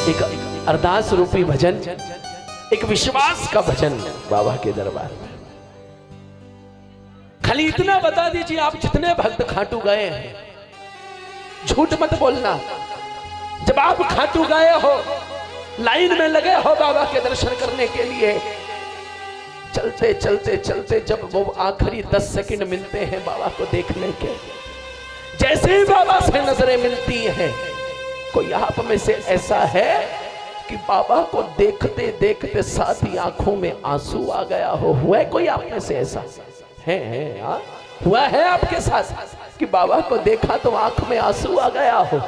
एक अरदास रूपी भजन, एक विश्वास का भजन बाबा के दरबार में। खाली इतना बता दीजिए, आप जितने भक्त खाटू गए हैं, झूठ मत बोलना। जब आप खाटू गए हो, लाइन में लगे हो बाबा के दर्शन करने के लिए, चलते चलते चलते जब वो आखिरी 10 सेकंड मिलते हैं बाबा को देखने के, जैसे ही बाबा से नजरें मिलती हैं, कोई आप में से ऐसा है कि बाबा को देखते देखते साथ ही आंखों में आंसू आ गया हो? हुआ है कोई आप में से ऐसा? है हुआ है आपके साथ कि बाबा को देखा तो आंख में आंसू आ गया हो?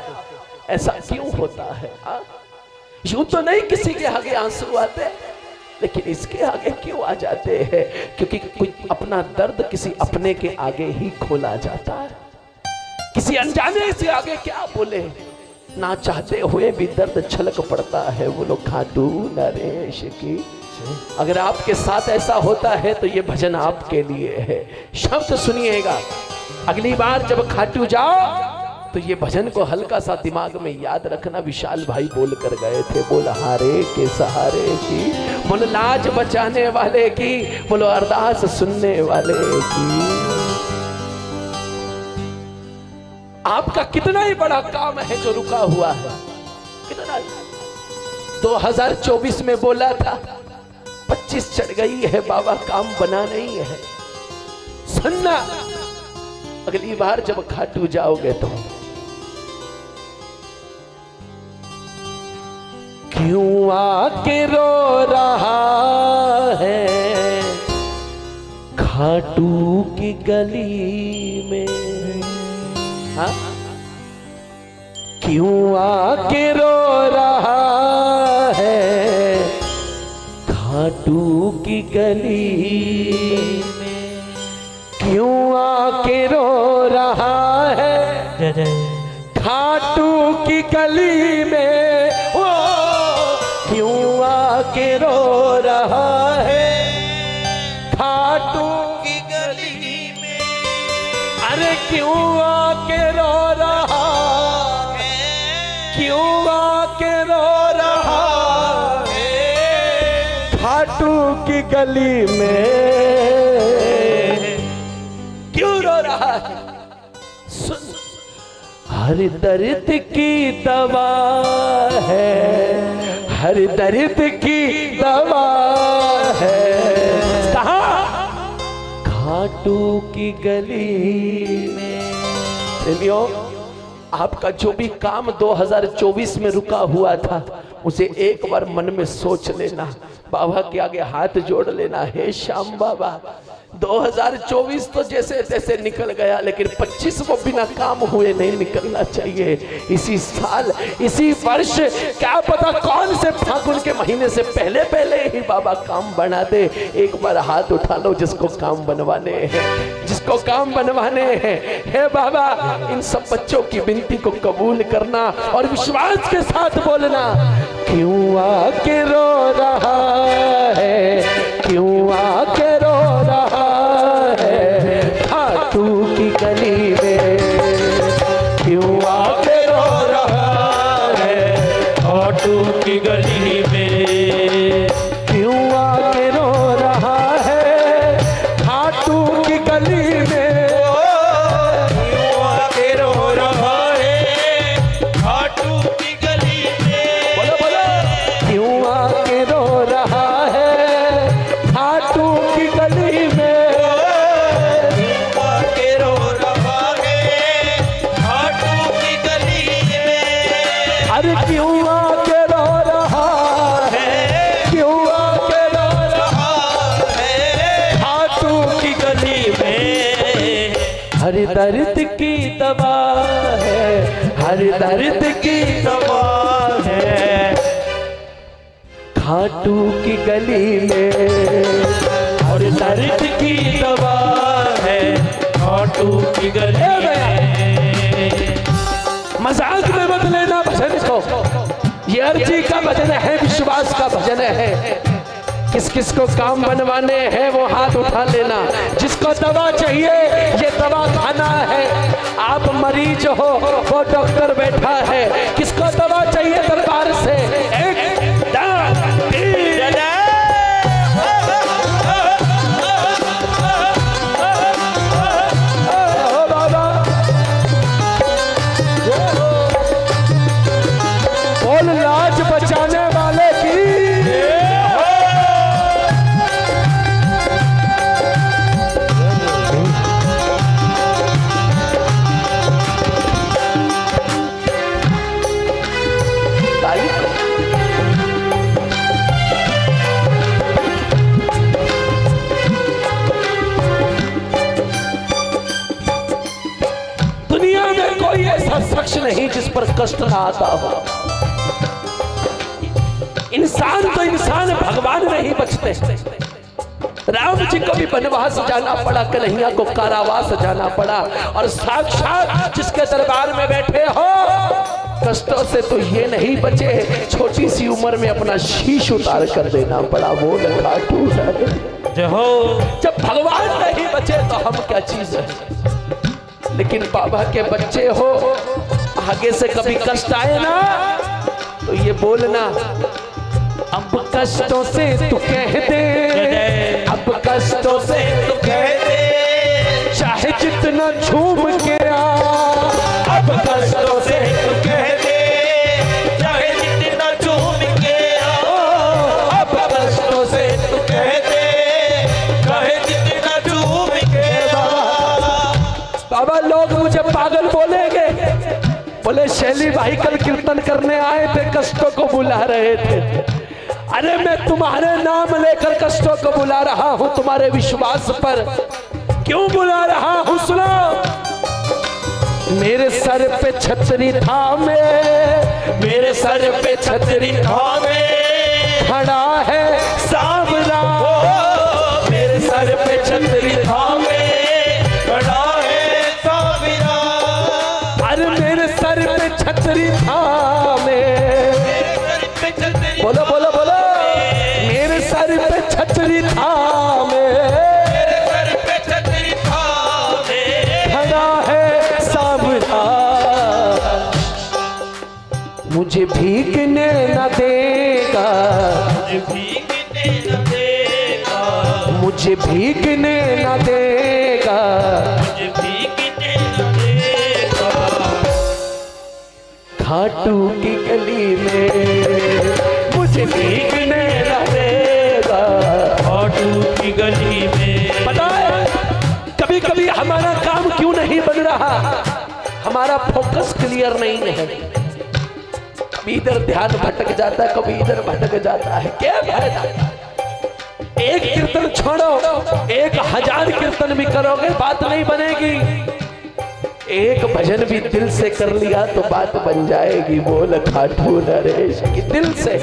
ऐसा क्यों होता है? यूं तो नहीं किसी के आगे आंसू आते, लेकिन इसके आगे क्यों आ जाते हैं? क्योंकि कोई अपना दर्द किसी अपने के आगे ही खोला जाता है। किसी अनजाने से आगे क्या बोले, ना चाहते हुए भी दर्द छलक पड़ता है। वो लोग खाटू नरेश की। अगर आपके साथ ऐसा होता है तो ये भजन आपके लिए है। शब्द सुनिएगा, अगली बार जब खाटू जाओ तो ये भजन को हल्का सा दिमाग में याद रखना। विशाल भाई बोल कर गए थे, बोल हारे के सहारे की, बोल लाज बचाने वाले की, बोलो अरदास सुनने वाले की। आपका कितना ही बड़ा काम है जो रुका हुआ है, कितना ही। 2024 में बोला था 25 चढ़ गई है बाबा, काम बना नहीं है। सुनना, अगली बार जब खाटू जाओगे तो क्यों आके रो रहा है खाटू की गली में? हाँ? क्यों आके रो रहा है खाटू की गली में? क्यों आके रो रहा है खाटू की गली में? वो क्यों आके रो रहा है खाटू की गली में? अरे क्यों आके रो रहा है, क्यों आके रो रहा है खाटू की गली में? क्यों रो रहा है? सुन, हर दर्द की दवा है, हर दर्द की दवा है। कहाँ? खाटू की गली में। प्रेमियों, आपका जो भी काम 2024 में रुका हुआ था, उसे एक बार मन में सोच लेना, बाबा के आगे हाथ जोड़ लेना। हे श्याम बाबा, 2024 तो जैसे तैसे निकल गया, लेकिन 25 को बिना काम हुए नहीं निकलना चाहिए। इसी साल, इसी वर्ष, क्या पता कौन से फागुन के महीने से पहले पहले ही बाबा काम बना दे। एक बार हाथ उठा लो जिसको काम बनवाने हैं, जिसको काम बनवाने हैं। हे बाबा, इन सब बच्चों की विनती को कबूल करना और विश्वास के साथ बोलना, क्यों आके रो रहा है, क्यों आके रो रहा है खाटू की गली में? क्यों आके रो रहा है खाटू की गली में? क्यों आके रो रहा है खाटू की गली में? क्यों आके रो रहा है खाटू की गली में? बोलो बोलो, क्यों आके रो रहा है खाटू की गली में? अरे क्यों आके रो रहा है, क्यों आके रो रहा है खाटू की गली में? हर दर्द की दवा है, हर दर्द की दवा है खाटू की गली में। हर दर्द की दवा है खाटू की गली में। मजाक में मत लेना भजन को, ये अर्जी का भजन है, विश्वास का भजन है। किस किस को काम बनवाने हैं वो हाथ उठा लेना। जिसको दवा चाहिए ये दवा खाना है। आप मरीज हो, वो डॉक्टर बैठा है। किसको दवा चाहिए दरबार से, पर कष्ट ना आता हो। इंसान तो इंसान है, भगवान नहीं बचते। राम जी को भी वनवास जाना पड़ा, कन्हैया को कारावास जाना पड़ा, और साक्षात जिसके दरबार में बैठे हो कष्टों से तो ये नहीं बचे, छोटी सी उम्र में अपना शीश उतार कर देना पड़ा। वो खाटू जब भगवान नहीं बचे तो हम क्या चीज है। लेकिन बाबा के बच्चे हो, आगे से कभी कष्ट आए ना तो ये बोलना, अब कष्टों से तू कह दे, अब कष्टों से तू कह दे, चाहे जितना झूम के आ, अब कष्टों से तू कह दे, चाहे जितना झूम के आ, अब कष्टों से तू कह दे, चाहे जितना झूम के आ। बाबा लोग मुझे पागल बोलेंगे, बोले शैली भाई कल कीर्तन करने आए थे, कष्टों को बुला रहे थे। अरे मैं तुम्हारे नाम लेकर कष्टों को बुला रहा हूं, तुम्हारे विश्वास पर क्यों बुला रहा हूं सुनो। मेरे सर पे छतरी थामे, मेरे सर पे छतरी थामे खड़ा है सांवरा, मेरे सर पे छतरी थामे खड़ा है सांवरा। अरे मेरे सर पे छतरी थामे, बोलो बोलो बोलो, मेरे सर पे छतरी थामे, मेरे सर पे छतरी थामे खड़ा है सांवरा। मुझे भीगने न देगा, मुझे भीगने न देगा, मुझे भीगने न देगा, मुझे भीगने न देगा। खाटू की गली में मुझे भीगने न देगा, खाटू की गली में। पता है कभी कभी हमारा काम क्यों नहीं बन रहा, हमारा फोकस क्लियर नहीं है। कभी इधर ध्यान भटक जाता है, कभी इधर भटक जाता है। क्या फायदा, एक कीर्तन छोड़ो 1000 कीर्तन भी करोगे बात नहीं बनेगी। एक भजन भी दिल से कर लिया तो बात बन जाएगी। बोल खाटू नरेश की दिल से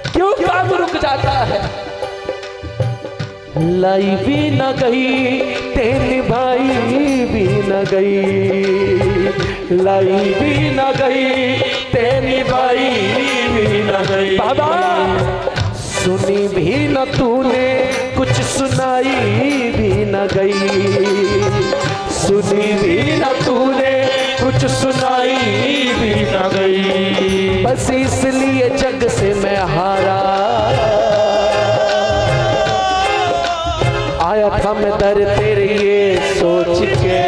क्यों काम रुक जाता है। लाई भी न गई तेरी भाई भी न गई, लाई भी न गई तेरी भाई भी न गई। बाबा सुनी भी न तूने, कुछ सुनाई भी न गई, सुनी भी न तूने, कुछ सुनाई भी न गई। बस इसलिए जग से मैं हारा, आया था मैं दर तेरे ये सोच के,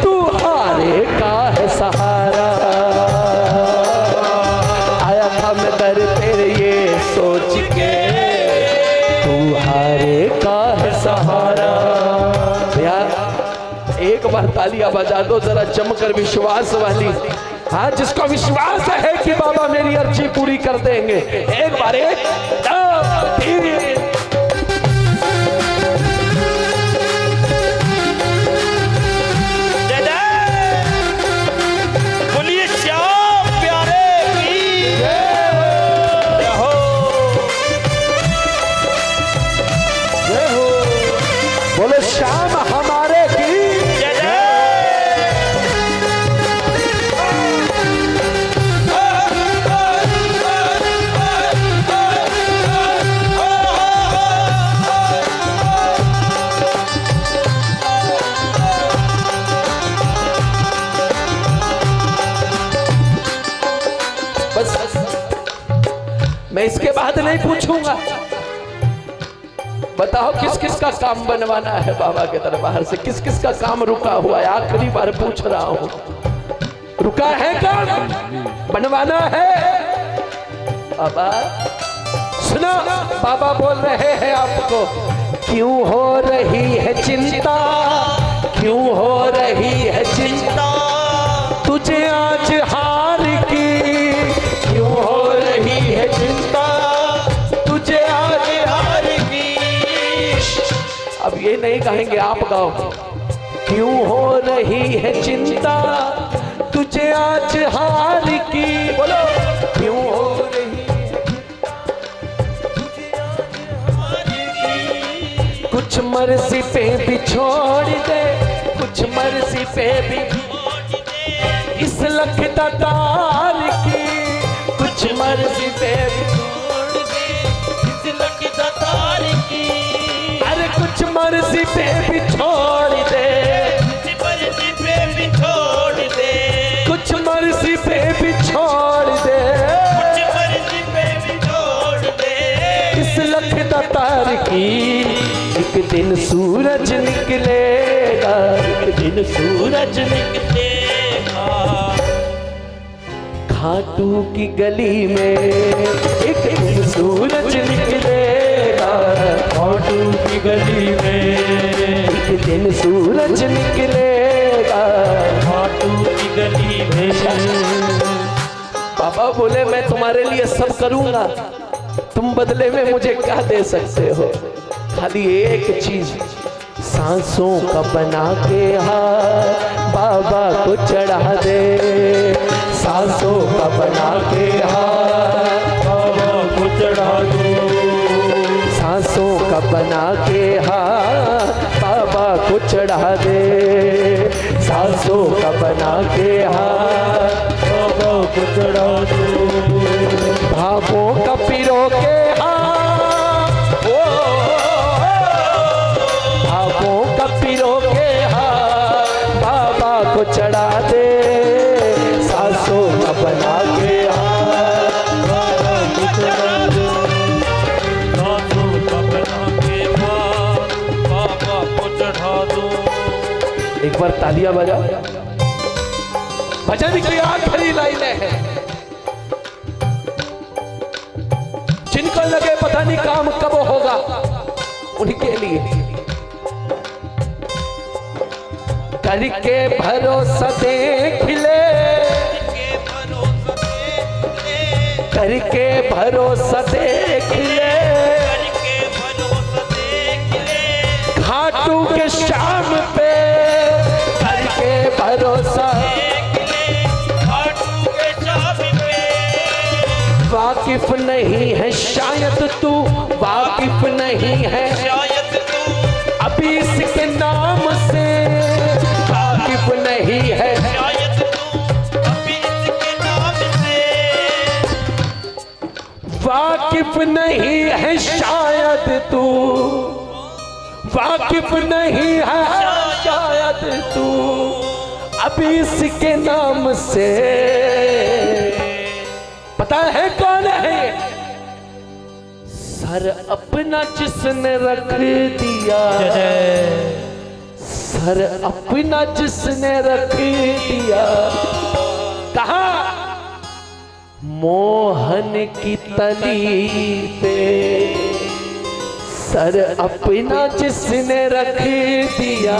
तू हारे का है सहारा। आया था मैं दर तेरे ये सोच के, तू हारे का है सहारा। यार एक बार तालियां बजा दो जरा जमकर विश्वास वाली। हाँ जिसको विश्वास है कि बाबा मेरी अर्जी पूरी कर देंगे। एक बार 1 2 3 बोले श्याम हमारे की जय जय। बस मैं इसके बाद नहीं पूछूंगा। बताओ किस किस का काम बनवाना है बाबा के दरबार से, किस किस का काम रुका हुआ है। आखिरी बार पूछ रहा हूं, रुका है काम बनवाना है। बाबा सुनो, बाबा बोल रहे हैं आपको, क्यों हो रही है चिंता, क्यों हो रही है चिंता, तुझे आज हार की क्यों हो रही है चिंता, तुझे आज हार की। अब ये नहीं कहेंगे आप गाओ, क्यों हो रही है चिंता तुझे आज हार की, बोलो क्यों हो रही है तुझे आज हार की। कुछ मर्जी पे भी छोड़ दे, कुछ मर्जी पे भी इस लखता तार की, कुछ मर्जी पे भी छोड़ दे इस लखता तार की। अरे कुछ मर्जी पे भी छोड़ दे, कुछ मर्जी पे भी छोड़ दे, कुछ मर्जी पे भी छोड़ दे, कुछ मर्जी पे भी छोड़ दे। इस लखता तार की। एक दिन सूरज निकलेगा, एक दिन सूरज निकलेगा खाटू की गली में, एक दिन सूरज निकलेगा खाटू की गली में, एक दिन सूरज निकलेगा खाटू की गली में। बाबा बोले मैं तुम्हारे लिए सब करूंगा, तुम बदले में मुझे क्या दे सकते हो? खाली एक चीज, सांसों का बना के हार बाबा को चढ़ा दे, सांसों का बना के हार बाबा को चढ़ा दो, सांसों का बना के हार बाबा को चढ़ा दे, सांसों का बना के हार बाबा को चढ़ा दो। भावों का पिरो के हार, भावों का पिरो के हार बाबा को चढ़ा दे, सांसों का बना के हार बाबा को चढ़ा दो, सांसों का बना के हार बाबा को चढ़ा दो। एक बार तालियां बजा। भजन की आखिरी लाइनें हैं, जिनको लगे पता नहीं काम कब होगा उनके लिए। करके भरोसा देख ले, करके भरोसा देख ले, खाटू के शाम पे करके भरोसा, वाकिफ नहीं है शायद तू, वाकिफ नहीं है शायद तू अभी इसके नाम से, वाकिफ नहीं है शायद तू अभी इसके नाम से, वाकिफ नहीं है शायद तू, वाकिफ नहीं है शायद तू अभी इसके नाम से। पता है कौन है ये? सर अपना जिसने रख दिया, सर अपना जिसने रख दिया, कहा मोहन की तली पे, सर अपना जिसने रख दिया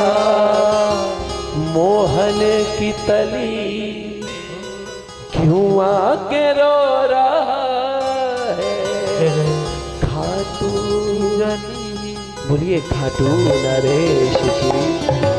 मोहन की तली, क्यों आके रो रहा है खाटू, बोलिए खाटू नरेश जी।